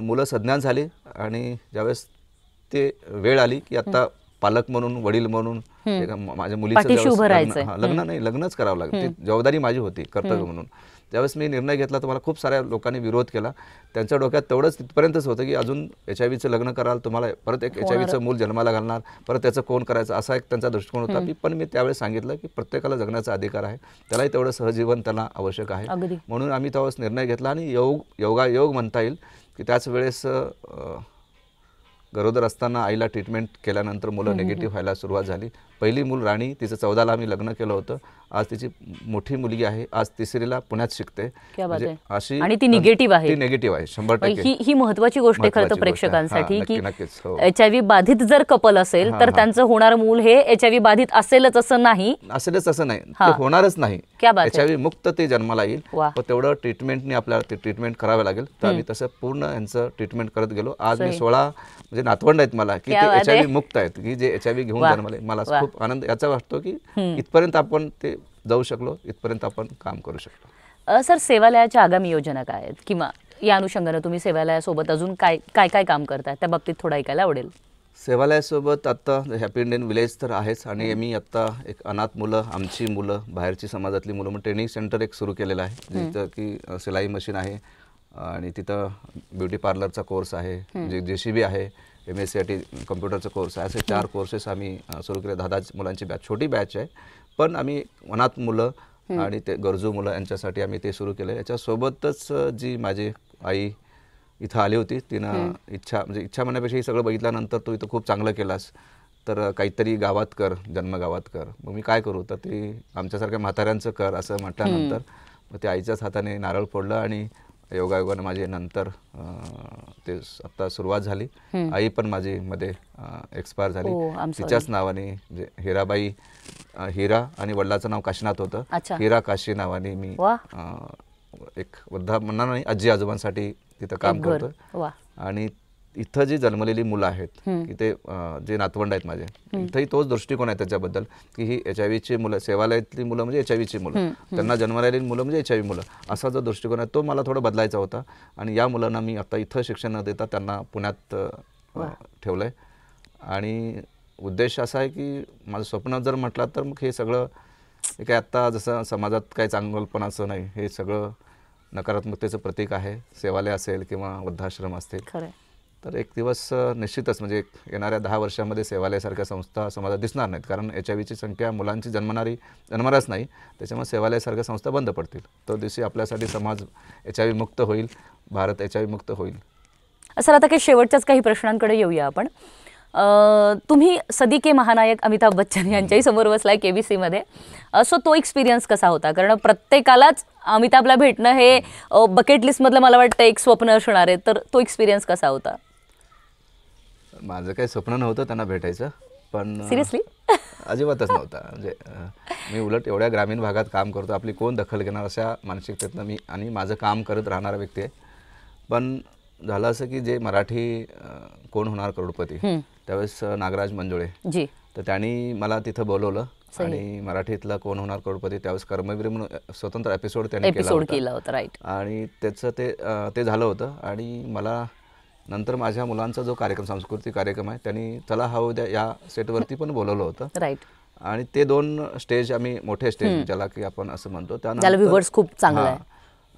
मुलं सज्ञान झाली आणि ज्यावेळेस ते वेळ आली की आता पालक म्हणून, वडील म्हणून माझ्या मुलीचं लग्नच करावं लागतं, ती जबाबदारी माझी होती, कर्तव्य म्हणून. ज्यावेळेस मी निर्णय घेतला तर मला खूप साऱ्या लोकांनी विरोध केला. त्यांच्या डोक्यात तेवढंच तिथपर्यंतच होतं की अजून HIVचं लग्न कराल, तुम्हाला परत एक HIVचं मूल जन्माला घालणार, परत त्याचं कोण करायचं, असा एक त्यांचा दृष्टिकोन होता. पण मी त्यावेळेस सांगितलं की प्रत्येकाला जगण्याचा अधिकार आहे, त्यालाही तेवढं सहजीवन त्याला आवश्यक आहे. म्हणून आम्ही त्यावेळेस निर्णय घेतला आणि योगायोग म्हणता येईल की त्याच वेळेस गरोदर असताना आईला ट्रीटमेंट केल्यानंतर मुलं निगेटिव्ह व्हायला सुरुवात झाली. पहिली मूल राणी, तिचं 14ला आम्ही लग्न केलं होतं. आज तिची मोठी मुलगी आहे, आज 3रीला पुण्यात शिकते. अशी आणि ती निगेटिव्ह आहे. 100%. ही महत्त्वाची गोष्ट आहे खरं तर प्रेक्षकांसाठी की HIV बाधित जर कपल असेल तर त्यांचं होणारं मूल हे HIV बाधित असेलच असं नाही, ते होणारच नाही. HIV मुक्त ते जन्माला येईल, पण तेवढं ट्रीटमेंटने आपल्याला ते ट्रीटमेंट करावं लागेल. तर आम्ही तसं पूर्ण यांचं ट्रीटमेंट करत गेलो. आज मी 16 म्हणजे नातवंड आहेत मला की ते HIV मुक्त आहेत, की जे HIV घेऊन जन्मले. मला खूप आनंद याचा वाटतो की इथपर्यंत आपण ते जाऊ शकलो, इथपर्यंत आपण काम करू शकलो. सर, सेवालयाच्या आगामी योजना काय आहेत किंवा या अनुषंगाने तुम्ही सेवालयासोबत अजून काय काम करताय, त्या बाबतीत थोडं ऐकायला आवडेल. सेवालयासोबत आता हॅपी इंडियन विलेज तर आहेच आणि मी आता एक अनाथ मुलं, आमची मुलं, बाहेरची समाजातली मुलं म्हणून ट्रेनिंग सेंटर एक सुरू केलेलं आहे, जिथं की सिलाई मशीन आहे आणि तिथं ब्युटी पार्लरचा कोर्स आहे, JCB आहे, MSCIT कम्प्युटरचा कोर्स आहे. असे 4 कोर्सेस आम्ही सुरू केले. 10 मुलांची बॅच, छोटी बॅच आहे, पण आम्ही अनाथ मुलं आणि ते गरजू मुलं यांच्यासाठी आम्ही ते सुरू केलं. याच्यासोबतच जी माझी आई इथं आली होती, तिनं इच्छा म्हणण्यापेक्षा हे सगळं बघितल्यानंतर तू इथं खूप चांगलं केलास, तर काहीतरी गावात कर, जन्मगावात कर. मग मी काय करू, तर ते आमच्यासारख्या म्हाताऱ्यांचं कर असं म्हटल्यानंतर मग ते आईच्याच हाताने नारळ फोडलं आणि योगायोगानं माझे नंतर ते आता सुरुवात झाली. आई पण माझी मध्ये एक्सपायर झाली. तिच्याच नावाने म्हणजे हिराबाई, हिरा आणि वडिलाचं नाव काशीनाथ होतं. हिरा काशी नावाने मी एक वृद्धा म्हणणार नाही, आजी आजोबांसाठी तिथं काम करतो. आणि इथं जी जन्मलेली मुलं आहेत की ते जे नातवंड आहेत माझे, इथंही तोच दृष्टिकोन आहे त्याच्याबद्दल की ही HIV मुलं, सेवालयातली मुलं म्हणजे HIV मुलं, त्यांना जन्मलेली मुलं म्हणजे HIV मुलं, असा जो दृष्टिकोन आहे तो मला थोडा बदलायचा होता. आणि या मुलांना मी आता इथं शिक्षण न देता त्यांना पुण्यात ठेवलं आहे. आणि उद्देश असा आहे की माझं स्वप्न जर म्हटलं तर मग हे सगळं हे काय आत्ता जसं समाजात काही चांगलपणाचं नाही, हे सगळं नकारात्मकतेचं प्रतीक आहे. सेवालय असेल किंवा वृद्धाश्रम असतील, तर एक दिवस निश्चितच म्हणजे येणाऱ्या 10 वर्षामध्ये सेवालयासारख्या संस्था समाजात दिसणार नाहीत. कारण HIV संख्या मुलांची जन्मणारच नाही, त्याच्यामुळे सेवालयासारख्या संस्था बंद पडतील. तो दिवशी आपल्यासाठी समाज HIV मुक्त होईल, भारत HIV मुक्त होईल. सर, आता काही शेवटच्याच काही प्रश्नांकडे येऊया आपण. तुम्ही सदिके महानायक अमिताभ बच्चन यांच्याही समोर बसलाय KBC मध्ये. सो तो एक्सपिरियन्स कसा होता? कारण प्रत्येकालाच अमिताभला भेटणं हे बकेट लिस्टमधलं मला वाटतं एक स्वप्न असणार आहे. तर तो एक्सपिरियन्स कसा होता? माझं काही स्वप्न नव्हतं त्यांना भेटायचं, पण सिरियसली अजिबातच नव्हता. म्हणजे मी उलट एवढ्या ग्रामीण भागात काम करतो, आपली कोण दखल घेणार अशा मानसिकतेतनं मी आणि माझं काम करत राहणारा व्यक्ती आहे. पण झालं असं की जे मराठी कोण होणार करोडपती, त्यावेळेस नागराज मंजुळे जी, तर त्यांनी मला तिथं बोलवलं आणि मराठीतला कोण होणार करोडपती त्यावेळेस कर्मवीर म्हणून स्वतंत्र एपिसोड त्यांनी केला होता. राईट. आणि त्याचं ते झालं होतं. आणि मला नंतर माझ्या मुलांचा जो कार्यक्रम, सांस्कृतिक कार्यक्रम आहे, त्यांनी चला हा उद्या या सेटवरती पण बोलवलं होतं. राईट. आणि ते 2 स्टेज आम्ही मोठे स्टेज ज्याला की आपण असं म्हणतो त्यानंतर खूप चांगला आहे.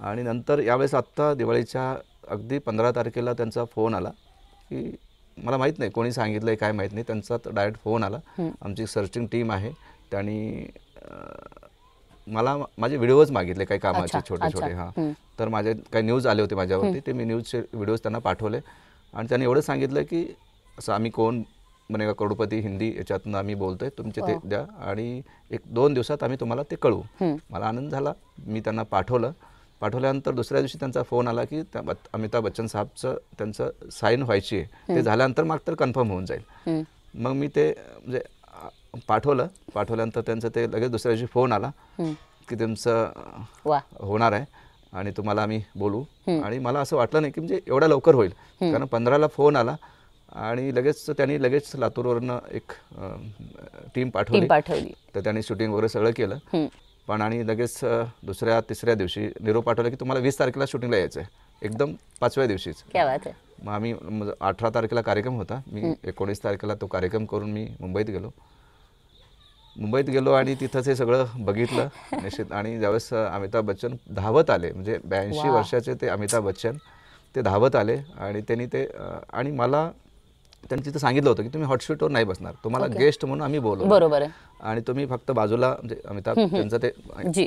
आणि नंतर यावेळेस आत्ता दिवाळीच्या अगदी 15 तारखेला त्यांचा फोन आला की मला माहीत नाही कोणी सांगितलं आहे काय माहीत नाही, त्यांचा डायरेक्ट फोन आला. आमची सर्चिंग टीम आहे, त्यांनी मला माझे व्हिडिओज मागितले काही कामाचे छोटे छोटे. हां, तर माझे काही न्यूज आले होते माझ्यावरती, ते मी न्यूजचे व्हिडिओज त्यांना पाठवले. आणि त्यांनी एवढं सांगितलं की असं आम्ही कोण बनेगा करोडपती हिंदी याच्यातनं आम्ही बोलतोय, तुमचे ते द्या आणि 1-2 दिवसात आम्ही तुम्हाला ते कळवू. मला आनंद झाला. मी त्यांना पाठवल्यानंतर दुसऱ्या दिवशी त्यांचा फोन आला की अमिताभ बच्चन साहेबचं त्यांचं साईन व्हायची आहे, ते झाल्यानंतर मग तर कन्फर्म होऊन जाईल. मग मी ते म्हणजे पाठवल्यानंतर त्यांचं ते लगेच दुसऱ्या दिवशी फोन आला की तुमचं होणार आहे आणि तुम्हाला आम्ही बोलू. आणि मला असं वाटलं नाही की म्हणजे एवढा लवकर होईल, कारण 15ला फोन आला आणि त्यांनी लगेच लातूरवरनं एक टीम पाठवली. तर त्यांनी शूटिंग वगैरे सगळं केलं. पण आणि लगेच 2ऱ्या-3ऱ्या दिवशी निरोप पाठवला की तुम्हाला 20 तारखेला शूटिंगला यायचं आहे, एकदम 5व्या दिवशीच. मग आम्ही 18 तारखेला कार्यक्रम होता, मी 19 तारखेला तो कार्यक्रम करून मी मुंबईत गेलो आणि तिथंच हे सगळं बघितलं निश्चित. आणि ज्यावेळेस अमिताभ बच्चन धावत आले, म्हणजे 82 वर्षाचे ते अमिताभ बच्चन ते धावत आले आणि त्यांनी ते आणि मला त्यांनी तिथं सांगितलं होतं की तुम्ही हॉटस्पॉटवर नाही बसणार, तुम्हाला गेस्ट म्हणून आम्ही बोलवू. बरोबर आहे. आणि तुम्ही फक्त बाजूला म्हणजे अमिताभ त्यांचं ते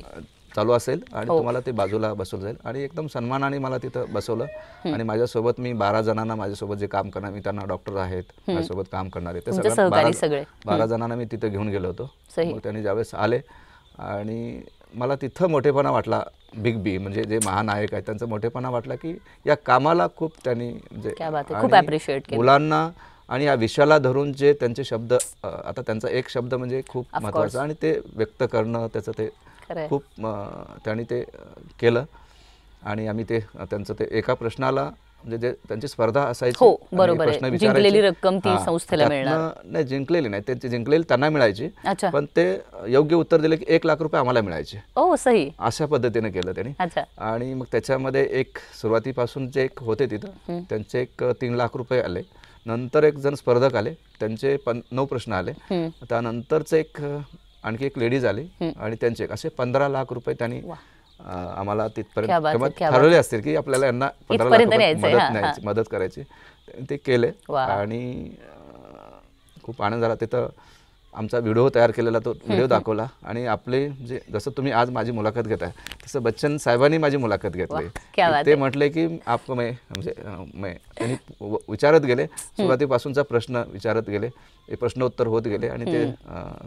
चालू असेल आणि तुम्हाला ते बाजूला बसवलं जाईल. आणि एकदम सन्मानाने मला तिथं बसवलं. आणि माझ्यासोबत मी 12 जणांना माझ्यासोबत जे काम करणार, मी त्यांना डॉक्टर आहेत माझ्यासोबत काम करणारे, ते सगळं 12 जणांना मी तिथं घेऊन गेलो होतो. मग त्यांनी ज्यावेळेस आले आणि मला तिथं मोठेपणा वाटला, बिग बी म्हणजे जे महानायक आहेत त्यांचा मोठेपणा वाटला की या कामाला खूप त्यांनी म्हणजे मुलांना आणि या विषयाला धरून जे त्यांचे शब्द, आता त्यांचा एक शब्द म्हणजे खूप महत्त्वाचा आणि ते व्यक्त करणं त्याचं ते खूप त्यांनी ते केलं. आणि आम्ही ते त्यांचं ते एका प्रश्नाला म्हणजे जे त्यांची स्पर्धा असायची, प्रश्न विचारायची, नाही जिंकलेली नाही, त्यांची जिंकलेली त्यांना मिळायची, पण ते योग्य उत्तर दिले की 1 लाख रुपये आम्हाला मिळायचे. अशा पद्धतीने केलं त्यांनी. आणि मग त्याच्यामध्ये एक सुरुवातीपासून जे एक होते तिथं त्यांचे एक 3 लाख रुपये आले. नंतर एक जण स्पर्धक आले, त्यांचे 9 प्रश्न आले. त्यानंतरच आणखी एक लेडीज आली आणि त्यांचे असे 15 लाख रुपये त्यांनी आम्हाला तिथपर्यंत ठरवले असतील की आपल्याला यांना 15 लाख रुपये मदत करायची. ते केले आणि खूप आनंद झाला. तिथं आमचा व्हिडिओ तयार केलेला तो व्हिडिओ दाखवला आणि आपले जे जसं तुम्ही आज माझी मुलाखत घेताय तसं बच्चन साहेबांनी माझी मुलाखत घेतली. क्या बात ते म्हटले की आप मैं म्हणजे मैं त्यांनी विचारत गेले, सुरुवातीपासूनचा प्रश्न विचारत गेले, हे प्रश्नोत्तर होत गेले आणि ते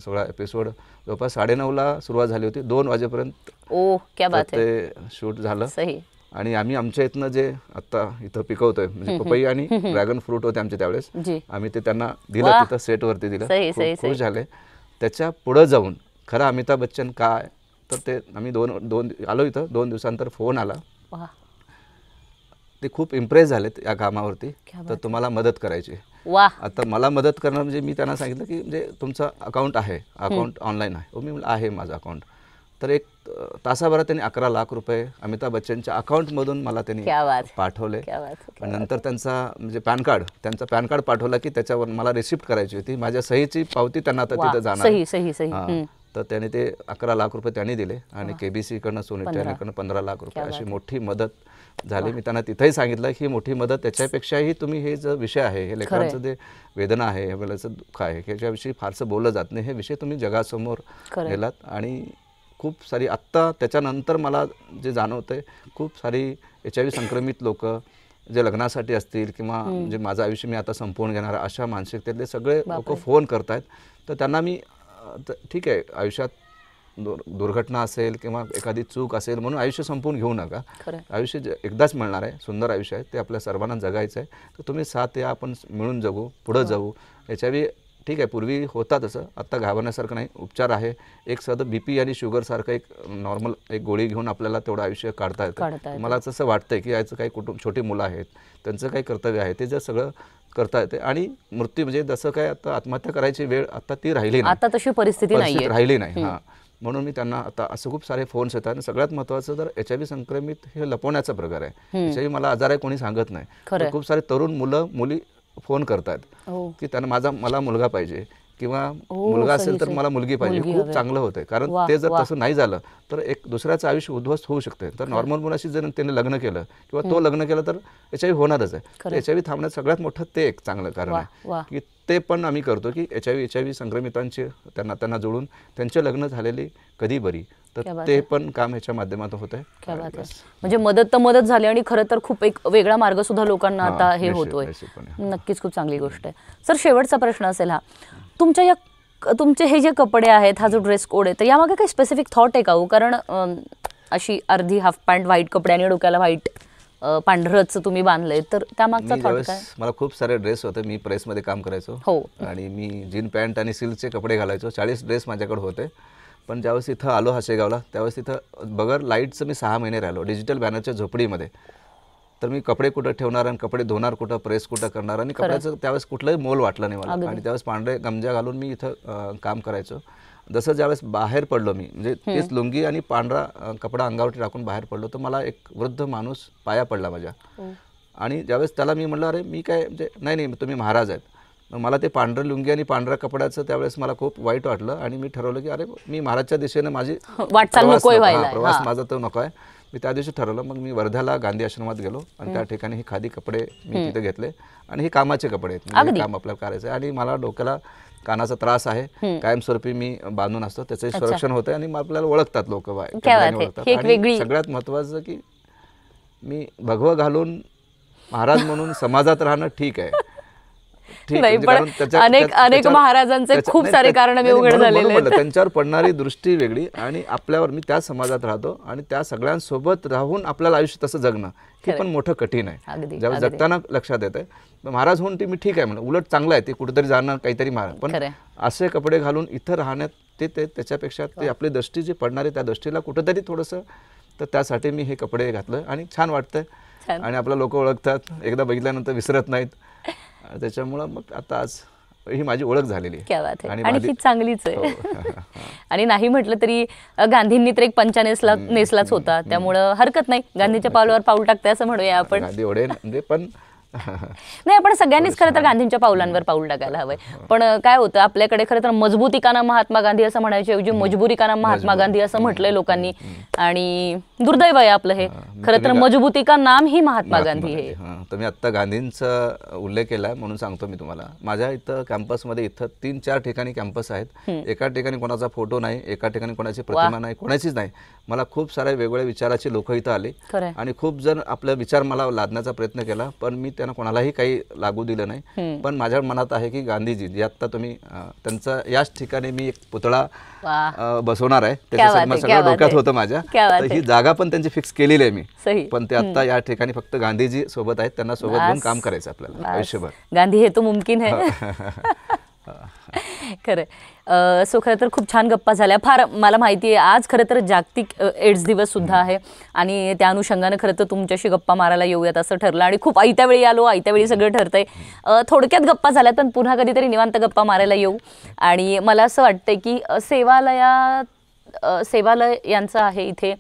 सगळा एपिसोड जवळपास 9:30ला सुरुवात झाली होती, 2 वाजेपर्यंत ओ क्या बात आहे, ते शूट झालं. सही. आणि आम्ही आमच्या इथनं जे आता इथं पिकवतोय म्हणजे पपई आणि ड्रॅगन फ्रूट होते आमचे त्यावेळेस, जी. आम्ही ते त्यांना दिलं, तिथं सेटवरती दिलं, सही, खूप सही, खुश झाले. त्याच्या पुढं जाऊन खरं अमिताभ बच्चन काय, तर ते आम्ही दोन आलो इथं, 2 दिवसानंतर फोन आला. वाह. ते खूप इम्प्रेस झालेत या कामावरती, तर तुम्हाला मदत करायची. वाह. आता मला मदत करणं म्हणजे मी त्यांना सांगितलं की म्हणजे तुमचं अकाउंट आहे, अकाउंट ऑनलाईन आहे. मी म्हटलं आहे माझं अकाउंट. तर एक तासाभरात त्यांनी 11 लाख रुपये अमिताभ बच्चनच्या अकाउंटमधून मला त्यांनी क्या बात. पाठवले. क्या बात, क्या आणि नंतर त्यांचा म्हणजे त्यांचा पॅन कार्ड पाठवला की त्याच्यावर मला रिसिप्ट करायची होती, माझ्या सहीची पावती त्यांना आता तिथं जाणार आहे. सही सही सही. हां. तर त्याने ते 11 लाख रुपये त्यांनी दिले आणि KBC कडनं सोनिट्याकडनं 15 लाख रुपये अशी मोठी मदत झाली. मी त्यांना तिथंही सांगितलं की मोठी मदत त्याच्यापेक्षाही तुम्ही हे जो विषय आहे, हे लेकरांचं जे वेदना आहे, हे वेळेचं दुःख आहे, ह्याच्याविषयी फारसं बोललं जात नाही, हे विषय तुम्ही जगासमोर नेलात. आणि खूप सारी आत्ता त्याच्यानंतर मला जे जाणवतंय, खूप सारी HIV संक्रमित लोक जे लग्नासाठी असतील किंवा म्हणजे माझं आयुष्य मी आता संपवून घेणार अशा मानसिकतेतले सगळे लोक फोन करतायत. तर त्यांना मी ठीक आहे, आयुष्यात दुर्घटना असेल किंवा एखादी चूक असेल म्हणून आयुष्य संपवून घेऊ नका. आयुष्य एकदाच मिळणार आहे, सुंदर आयुष्य आहे, ते आपल्या सर्वांना जगायचं आहे. तर तुम्ही साथ या, आपण मिळून जगू, पुढं जाऊ. HIV ठीक आहे, पूर्वी होता तसं, आत्ता घाबरण्यासारखं नाही, उपचार आहे. एक साधं BP आणि शुगरसारखं एक नॉर्मल एक गोळी घेऊन आपल्याला तेवढं आयुष्य काढता येतं. मला असं वाटतंय की याचं काही छोटी मुलं आहेत, त्यांचं काही कर्तव्य आहे, ते जर सगळं करता येते. आणि मृत्यू म्हणजे जसं काय आता आत्महत्या करायची वेळ आता ती राहिली नाही, आता तशी परिस्थिती राहिली नाही. हां, म्हणून मी त्यांना आता असं खूप सारे फोन्स येतात. आणि सगळ्यात महत्त्वाचं तर HIV संक्रमित हे लपवण्याचा प्रकार आहे. HIV मला आजार आहे कोणी सांगत नाही. खूप सारे तरुण मुली फोन करतात की त्यांना मला मुलगा पाहिजे किंवा मुलगा असेल तर मला मुलगी पाहिजे. खूप चांगलं होतंय, कारण ते जर तसं नाही झालं तर एक दुसऱ्याचं आयुष्य उद्ध्वस्त होऊ शकते. तर नॉर्मल मुलाशी जर त्याने लग्न केलं किंवा तो लग्न केलं तर HIV होणारच आहे. HIV थांबण्याचं सगळ्यात मोठं ते एक चांगलं कारण आहे की ते पण आम्ही करतो की HIV संक्रमितांचे त्यांना जोडून त्यांचे लग्न झालेली कधी बरी, तर ते पण काम ह्याच्या माध्यमातून होत आहे. म्हणजे मदत तर मदत झाली आणि खरं तर खूप एक वेगळा मार्ग सुद्धा लोकांना आता हे होतोय. नक्कीच खूप चांगली गोष्ट आहे. सर, शेवटचा प्रश्न असेल हा, तुमचे हे जे कपडे आहेत, हा जो ड्रेस कोड आहे, तर यामागे काही स्पेसिफिक थॉट आहे का हो? कारण अशी अर्धी हाफ पॅन्ट व्हाईट कपडे आणि डोक्याला व्हाईट पांढरच तुम्ही बांधलंय, तर त्यामागचा थॉट काय? मला खूप सारे ड्रेस होते, मी प्रेसमध्ये काम करायचो. हो. आणि मी जीन पॅन्ट आणि सिल्कचे कपडे घालायचो. 40 ड्रेस माझ्याकडे होते. पण ज्यावेळेस इथं आलो हासेगावला, त्यावेळेस इथं बगर लाईटचं मी 6 महिने राहिलो डिजिटल बॅनरच्या झोपडीमध्ये. तर मी कपडे कुठं ठेवणार आणि कपडे धुणार कुठं, प्रेस कुठं करणार, आणि कपड्याचं त्यावेळेस कुठलंही मोल वाटलं नाही मला. आणि त्यावेळेस पांढरे गमजा घालून मी इथं काम करायचो. जसं ज्यावेळेस बाहेर पडलो मी, म्हणजे तेच लुंगी आणि पांढरा कपडा अंगावरती टाकून बाहेर पडलो, तर मला एक वृद्ध माणूस पाया पडला माझ्या. आणि ज्यावेळेस त्याला मी म्हटलं, अरे मी काय म्हणजे नाही तुम्ही महाराज आहेत. मग मला ते पांढरं लुंगी आणि पांढऱ्या कपड्याचं त्यावेळेस मला खूप वाईट वाटलं आणि मी ठरवलं की अरे मी महाराजच्या दिशेने माझी प्रवास माझा तो नको आहे. मी त्या दिवशी ठरवलं. मग मी वर्ध्याला गांधी आश्रमात गेलो आणि त्या ठिकाणी हे खादी कपडे मी तिथे घेतले. आणि हे कामाचे कपडे आहेत, म्हणजे काम आपल्याला करायचं आहे. आणि मला डोक्याला कानाचा त्रास आहे, कायमस्वरूपी मी बांधून असतो, त्याचं संरक्षण होतं आणि आपल्याला ओळखतात लोक, ओळखतात. आणि सगळ्यात महत्त्वाचं की मी भगवं घालून महाराज म्हणून समाजात राहणं ठीक आहे. अनेक महाराजांचे खूप सारे कारण उघड झालेले आहेत. त्यांच्यावर पडणारी दृष्टी वेगळी आणि आपल्यावर, मी त्या समाजात राहतो आणि त्या सगळ्यांसोबत राहून आपल्याला आयुष्य तसं जगणं हे पण मोठं कठीण आहे. जेव्हा जगताना लक्षात येत आहे महाराज होऊन ती मी ठीक आहे म्हणून, उलट चांगलं आहे ते कुठेतरी जाणं काहीतरी महाराज. पण असे कपडे घालून इथं राहण्यात ते त्याच्यापेक्षा ते आपली दृष्टी जी पडणारी त्या दृष्टीला कुठेतरी थोडंसं, तर त्यासाठी मी हे कपडे घातलं आणि छान वाटतंय. आणि आपला लोक ओळखतात, एकदा बघितल्यानंतर विसरत नाहीत. त्याच्यामुळं मग आता आज ही माझी ओळख झालेली आहे आणि ही चांगलीच आहे. आणि नाही म्हटलं तरी गांधींनी तर एक पंचा नेसलाच होता, त्यामुळं हरकत नाही, गांधीच्या पावलावर पाऊल टाकते असं म्हणूया आपण. गांधी एवढे म्हणजे, पण नाही, आपण सगळ्यांनीच खरं तर गांधींच्या पावलांवर पाऊल टाकायला हवंय. पण काय होतं, आपल्याकडे खरं तर मजबूती का नाम महात्मा गांधी असं म्हणायच्या ऐवजी मजबुरी का नाम महात्मा गांधी असं म्हटलंय लोकांनी. आणि दुर्दैव आहे आपलं हे. खरं तर मजबूती का नाम ही महात्मा गांधी हे. तर मी आत्ता गांधींचा उल्लेख केला म्हणून सांगतो मी तुम्हाला. माझ्या इथं कॅम्पसमध्ये इथं 3-4 ठिकाणी कॅम्पस आहेत. एका ठिकाणी कोणाचा फोटो नाही, एका ठिकाणी कोणाची प्रतिमा नाही, कोणाचीच नाही. मला खूप सारे वेगवेगळ्या विचाराचे लोक इथं आले आणि खूप जण आपले विचार मला लादण्याचा प्रयत्न केला, पण मी त्यांना कोणालाही काही लागू दिलं नाही. पण माझ्या मनात आहे की गांधीजी जे आता तुम्ही त्यांचा याच ठिकाणी मी एक पुतळा बसवणार आहे. त्याच्यासाठी मला सगळं डोक्यात होतं माझ्या. तर ही जागा पण त्यांची फिक्स केलेली आहे मी. पण ते आता या ठिकाणी फक्त गांधीजी सोबत आहेत, त्यांना सोबत घेऊन काम करायचं आपल्याला आयुष्यभर. गांधी हे तो मुमकिन है. खरं. सो खरं तर खूप छान गप्पा झाल्या. फार मला माहिती आहे आज खरं तर जागतिक एड्स दिवस सुद्धा आहे आणि त्या अनुषंगाने खरं तर तुमच्याशी गप्पा मारायला येऊयात असं ठरलं आणि खूप आयत्या वेळी आलो, आयत्या वेळी सगळं ठरतंय. थोडक्यात गप्पा झाल्या, पण पुन्हा कधीतरी निवांत गप्पा मारायला येऊ. आणि मला असं वाटतंय की सेवालय यांचं आहे इथे.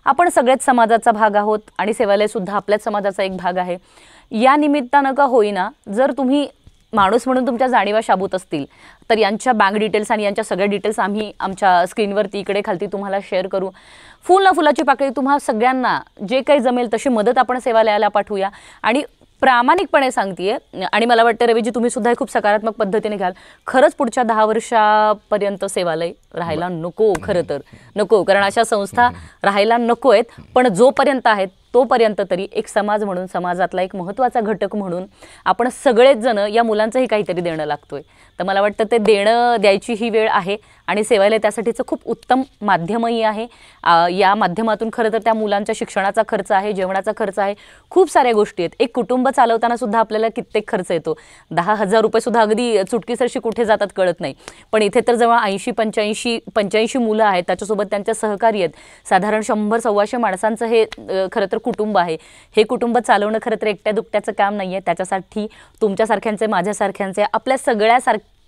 आपण सगळ्याच समाजाचा भाग आहोत आणि सेवालय सुद्धा आपल्याच समाजाचा एक भाग आहे. या निमित्तानं का होईना, जर तुम्ही माणूस म्हणून तुमच्या जाणीवा शाबूत असतील तर यांच्या बँक डिटेल्स आणि यांच्या सगळ्या डिटेल्स आम्ही आमच्या स्क्रीनवरती इकडे खालती तुम्हाला शेअर करू. फुल ना फुलाची पाकळी तुम्हा सगळ्यांना जे काही जमेल तशी मदत आपण सेवालयाला पाठवूया. आणि प्रामाणिकपणे सांगतेय, आणि मला वाटतं रवीजी तुम्ही सुद्धा खूप सकारात्मक पद्धतीने घ्याल, खरंच पुढच्या 10 वर्षापर्यंत सेवालय राहायला नको. खरं तर नको, कारण अशा संस्था राहायला नको आहेत. पण जोपर्यंत आहेत तोपर्यंत तरी एक समाज म्हणून, समाजातला एक महत्त्वाचा घटक म्हणून आपण सगळेच जण या मुलांचंही काहीतरी देणं लागतोय. तर मला वाटतं ते देणं द्यायची ही वेळ आहे आणि सेवालय त्यासाठीचं खूप उत्तम माध्यमही आहे. या माध्यमातून खरं तर त्या मुलांच्या शिक्षणाचा खर्च आहे, जेवणाचा खर्च आहे, खूप साऱ्या गोष्टी आहेत. एक कुटुंब चालवताना सुद्धा आपल्याला कित्येक खर्च येतो. 10,000 रुपये सुद्धा अगदी चुटकीसरशी कुठे जातात कळत नाही. पण इथे तर जवळ 80-85 मुलं आहेत, त्याच्यासोबत त्यांच्या सहकारी आहेत. साधारण 100-125 माणसांचं हे खरं तर कुटुंब आहे. हे कुटुंब चालवणं खरं तर एकट्या दुकट्याचं काम नाही आहे. त्याच्यासाठी तुमच्यासारख्यांचे, माझ्यासारख्यांचे, आपल्या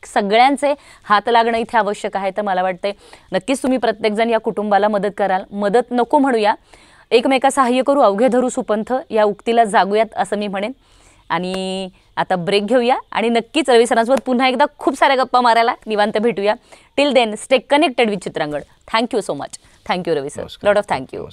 सगळ्यांचे हात लागणं इथे आवश्यक आहे. तर मला वाटतंय नक्कीच तुम्ही प्रत्येकजण या कुटुंबाला मदत कराल. मदत नको म्हणूया, एकमेका सहाय्य करू, अवघे धरू सुपंथ, या उक्तीला जागूयात असं मी म्हणेन. आणि आता ब्रेक घेऊया आणि नक्कीच रवी सरांसोबत पुन्हा एकदा खूप साऱ्या गप्पा मारायला निवांत भेटूया. Till then stay connected with Chitrangan. Thank you so much. Thank you Ravi sir. Lot of thank you.